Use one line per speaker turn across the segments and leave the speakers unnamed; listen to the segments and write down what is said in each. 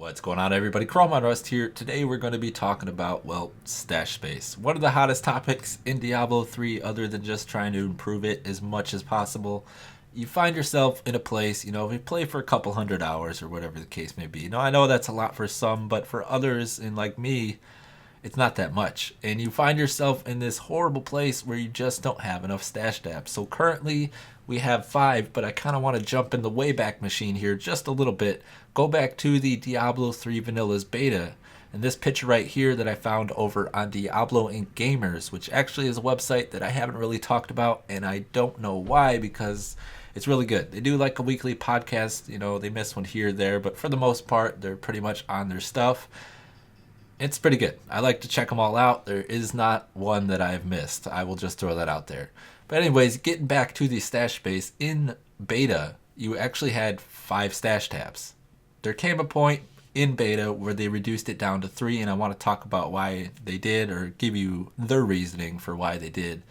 What's going on, everybody? ChromeOnRust here. Today we're going to be talking about, well, stash space. One of the hottest topics in Diablo 3, other than just trying to improve it as much as possible. You find yourself in a place, if you play for a couple hundred hours or whatever the case may be. I know that's a lot for some, but for others, and like me, it's not that much. And you find yourself in this horrible place where you just don't have enough stash tabs. So currently we have 5, but I kind of want to jump in the Wayback Machine here just a little bit. Go back to the Diablo 3 Vanilla's beta. And this picture right here that I found over on Diablo Inc. Gamers, which actually is a website that I haven't really talked about, and I don't know why, because it's really good. They do like a weekly podcast, they miss one here or there, but for the most part, they're pretty much on their stuff. It's pretty good. I like to check them all out. There is not one that I've missed. I will just throw that out there. But anyways, getting back to the stash space, in beta, you actually had 5 stash tabs. There came a point in beta where they reduced it down to 3, and I want to talk about why they did, or give you their reasoning for why they did.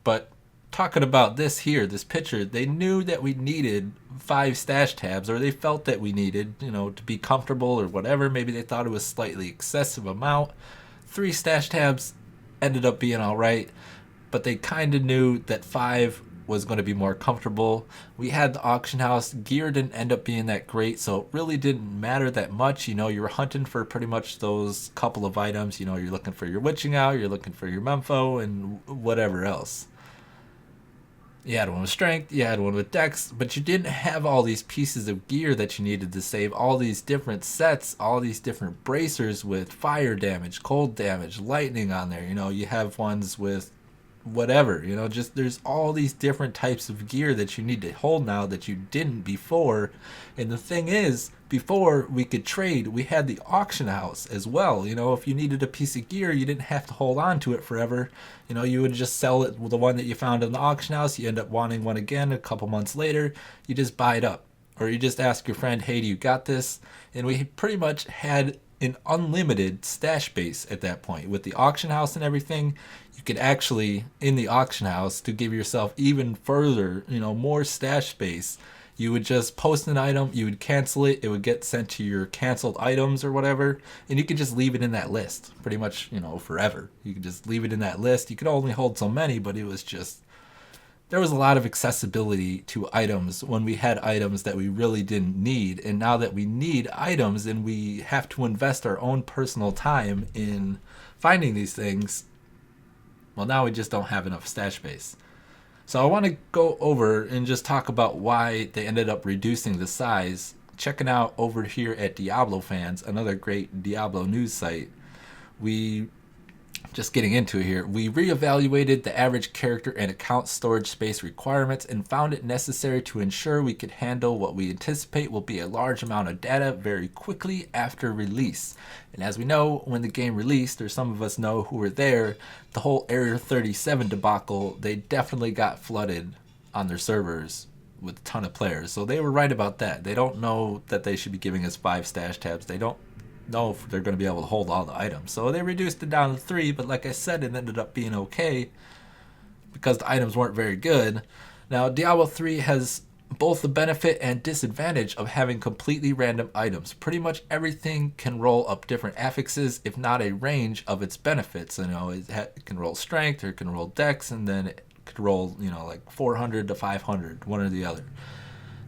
But talking about this here, this picture, they knew that we needed 5 stash tabs, or they felt that we needed, to be comfortable or whatever. Maybe they thought it was slightly excessive amount. 3 stash tabs ended up being all right, but they kind of knew that 5 was going to be more comfortable. We had the auction house. Gear didn't end up being that great, so it really didn't matter that much. You were hunting for pretty much those couple of items. You're looking for your witching hour, you're looking for your Mempho, and whatever else. You had one with strength, you had one with dex, but you didn't have all these pieces of gear that you needed to save, all these different sets, all these different bracers with fire damage, cold damage, lightning on there. You have ones with whatever, just there's all these different types of gear that you need to hold now that you didn't before. And the thing is, before we could trade, we had the auction house as well. If you needed a piece of gear, you didn't have to hold on to it forever. You would just sell it, the one that you found in the auction house. You end up wanting one again a couple months later, you just buy it up, or you just ask your friend, hey, do you got this? And we pretty much had an unlimited stash base at that point. With the auction house and everything, you could actually, in the auction house, to give yourself even further, more stash space, you would just post an item, you would cancel it, it would get sent to your canceled items or whatever, and you could just leave it in that list pretty much, forever. You could just leave it in that list. You could only hold so many, but it was just, there was a lot of accessibility to items when we had items that we really didn't need. And now that we need items and we have to invest our own personal time in finding these things, well, now we just don't have enough stash space. So I want to go over and just talk about why they ended up reducing the size. Checking out over here at Diablo Fans, another great Diablo news site, just getting into it here, we reevaluated the average character and account storage space requirements and found it necessary to ensure we could handle what we anticipate will be a large amount of data very quickly after release. And as we know, when the game released, or some of us know who were there, the whole Area 37 debacle, they definitely got flooded on their servers with a ton of players. So they were right about that. They don't know that they should be giving us 5 stash tabs. They don't know if they're going to be able to hold all the items. So they reduced it down to 3, but like I said, it ended up being okay because the items weren't very good. Now, Diablo 3 has both the benefit and disadvantage of having completely random items. Pretty much everything can roll up different affixes, if not a range of its benefits. It can roll strength, or it can roll dex, and then it could roll, like 400 to 500, one or the other.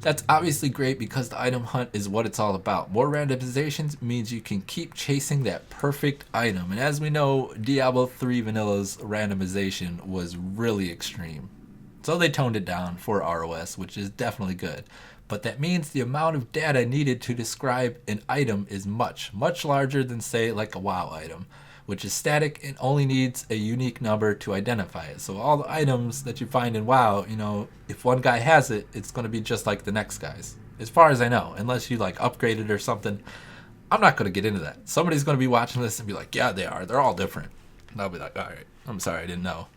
That's obviously great because the item hunt is what it's all about. More randomizations means you can keep chasing that perfect item. And as we know, Diablo 3 Vanilla's randomization was really extreme. So they toned it down for ROS, which is definitely good. But that means the amount of data needed to describe an item is much, much larger than, say, like a WoW item, which is static and only needs a unique number to identify it. So all the items that you find in WoW, if one guy has it, it's going to be just like the next guy's, as far as I know, unless you like upgrade it or something. I'm not going to get into that. Somebody's going to be watching this and be like, yeah, they are. They're all different. And I'll be like, all right, I'm sorry, I didn't know.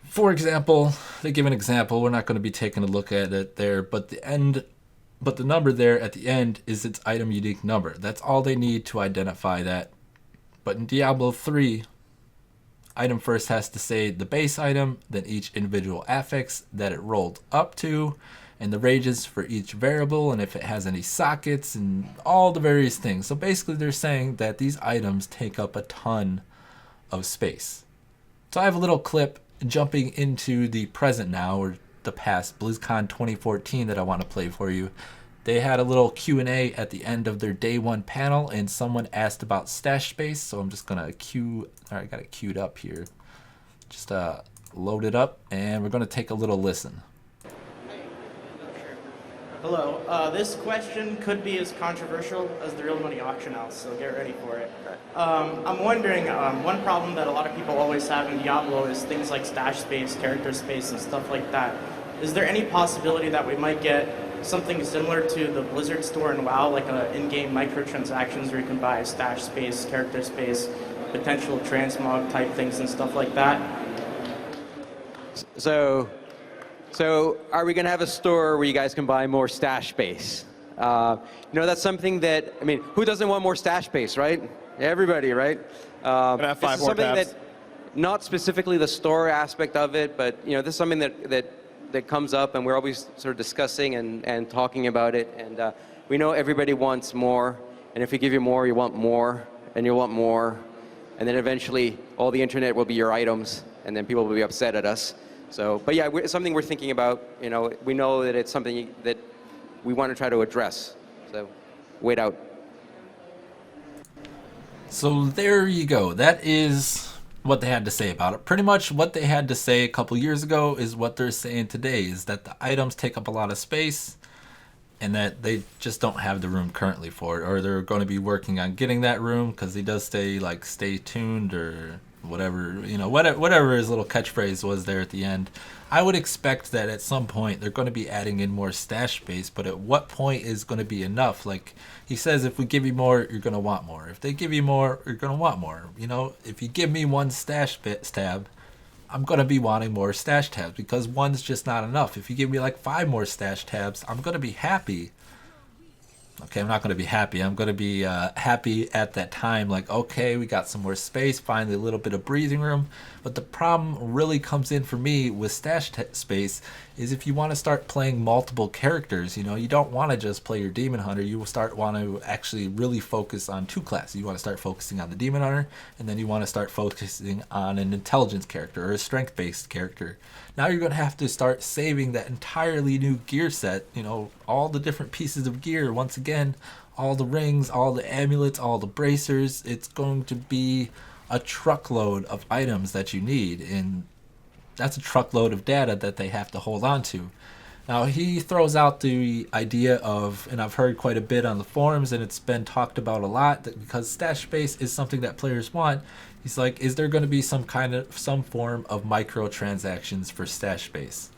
For example, they give an example. We're not going to be taking a look at it there, but the number there at the end is its item unique number. That's all they need to identify that. But in Diablo 3, item first has to say the base item, then each individual affix that it rolled up to, and the ranges for each variable, and if it has any sockets and all the various things. So basically they're saying that these items take up a ton of space. So I have a little clip jumping into the present now, or the past, BlizzCon 2014, that I want to play for you. They had a little Q&A at the end of their day one panel, and someone asked about stash space. So I'm just gonna I got it queued up here. Just load it up, and we're gonna take a little listen.
Hello. This question could be as controversial as the real money auction house, so get ready for it. I'm wondering, one problem that a lot of people always have in Diablo is things like stash space, character space, and stuff like that. Is there any possibility that we might get something similar to the Blizzard store in WoW, like in-game microtransactions where you can buy stash space, character space, potential transmog type things and stuff like that?
So are we going to have a store where you guys can buy more stash space? That's something that, who doesn't want more stash space, right? Everybody, right?
Have 5 more
something
tabs.
that, not specifically the store aspect of it, but this is something that comes up, and we're always sort of discussing and talking about it. And we know everybody wants more, and if we give you more, you want more, and you want more, and then eventually all the internet will be your items, and then people will be upset at us. So, but yeah, it's something we're thinking about. We know that it's something that we want to try to address. So, wait out.
So there you go. That is what they had to say about it. Pretty much what they had to say a couple years ago is what they're saying today, is that the items take up a lot of space and that they just don't have the room currently for it, or they're going to be working on getting that room, because he does say, like, stay tuned or whatever, whatever his little catchphrase was there at the end. I would expect that at some point they're going to be adding in more stash space, but at what point is going to be enough? Like he says, if we give you more, you're going to want more. If they give you more, you're going to want more. If you give me one stash tab, I'm going to be wanting more stash tabs, because one's just not enough. If you give me like 5 more stash tabs, I'm going to be happy. Okay, I'm not going to be happy. I'm going to be happy at that time. Like, okay, we got some more space, finally a little bit of breathing room. But the problem really comes in for me with stash space is if you want to start playing multiple characters, you don't want to just play your Demon Hunter. You want to actually really focus on 2 classes. You want to start focusing on the Demon Hunter, and then you want to start focusing on an intelligence character or a strength-based character. Now you're going to have to start saving that entirely new gear set, all the different pieces of gear. Once again, all the rings, all the amulets, all the bracers. It's going to be a truckload of items that you need, and that's a truckload of data that they have to hold on to. Now he throws out the idea of, and I've heard quite a bit on the forums, and it's been talked about a lot, that because stash space is something that players want, he's like, is there going to be some form of microtransactions for stash space?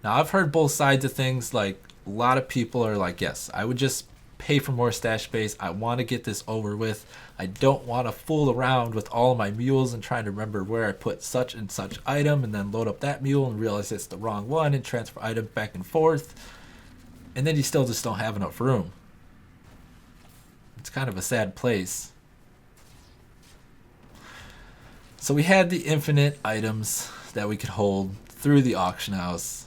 Now I've heard both sides of things. Like, a lot of people are like, yes, I would just pay for more stash space. I want to get this over with. I don't want to fool around with all of my mules and trying to remember where I put such and such item, and then load up that mule and realize it's the wrong one and transfer items back and forth, and then you still just don't have enough room. It's kind of a sad place. So we had the infinite items that we could hold through the auction house.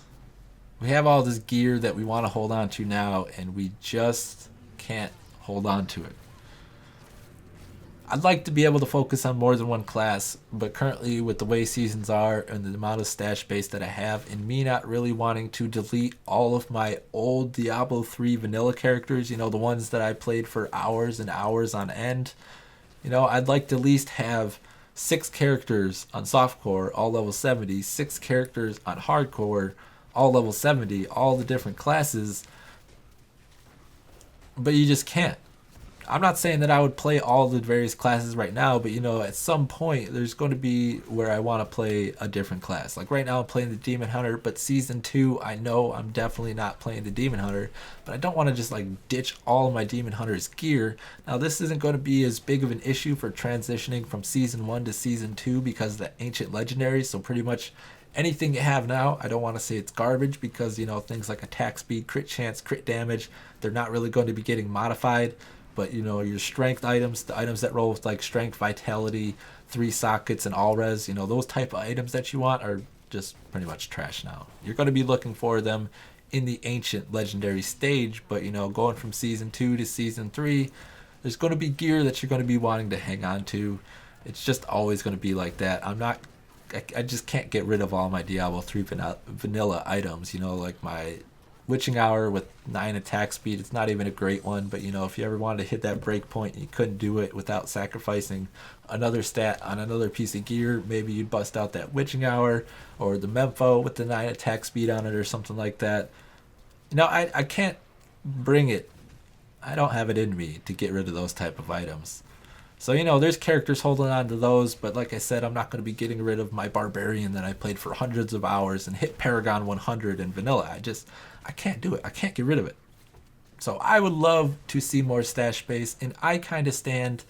We have all this gear that we want to hold on to now, and we just can't hold on to it. I'd like to be able to focus on more than one class, but currently with the way seasons are and the amount of stash space that I have, and me not really wanting to delete all of my old Diablo 3 vanilla characters, the ones that I played for hours and hours on end, I'd like to at least have 6 characters on softcore, all level 70, 6 characters on hardcore, all level 70, all the different classes, but you just can't. I'm not saying that I would play all the various classes right now, but at some point there's going to be where I want to play a different class. Like right now I'm playing the Demon Hunter, but season 2 I know I'm definitely not playing the Demon Hunter, but I don't want to just like ditch all of my Demon Hunter's gear. Now this isn't going to be as big of an issue for transitioning from season 1 to season 2 because of the ancient legendaries, so pretty much anything you have now, I don't want to say it's garbage, because things like attack speed, crit chance, crit damage, they're not really going to be getting modified. But your strength items, the items that roll with like strength, vitality, 3 sockets, and all res, those type of items that you want are just pretty much trash now. You're going to be looking for them in the ancient legendary stage, but you know, going from season 2 to season 3, there's going to be gear that you're going to be wanting to hang on to. It's just always going to be like that. I just can't get rid of all my Diablo 3 vanilla items, you know, like my Witching Hour with 9 attack speed. It's not even a great one, but you know, if you ever wanted to hit that break point and you couldn't do it without sacrificing another stat on another piece of gear, maybe you'd bust out that Witching Hour or the Mempho with the 9 attack speed on it or something like that. You know, I can't bring it. I don't have it in me to get rid of those type of items. So, you know, there's characters holding on to those, but like I said, I'm not going to be getting rid of my Barbarian that I played for hundreds of hours and hit Paragon 100 in vanilla. I can't do it. I can't get rid of it. So I would love to see more stash space, and I kind of stand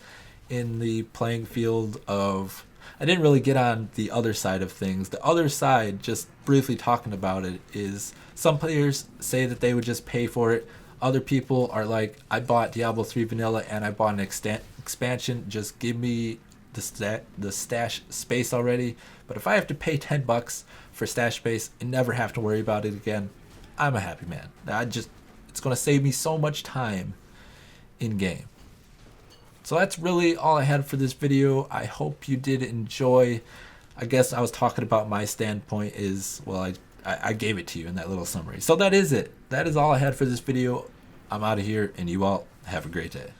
in the playing field of, I didn't really get on the other side of things. The other side, just briefly talking about it, is some players say that they would just pay for it. Other people are like, I bought Diablo 3 vanilla and I bought an expansion. Just give me the stash space already. But if I have to pay $10 for stash space and never have to worry about it again, I'm a happy man. It's going to save me so much time in game. So that's really all I had for this video. I hope you did enjoy. I guess I was talking about my standpoint is, well, I gave it to you in that little summary. So that is it. That is all I had for this video. I'm out of here, and you all have a great day.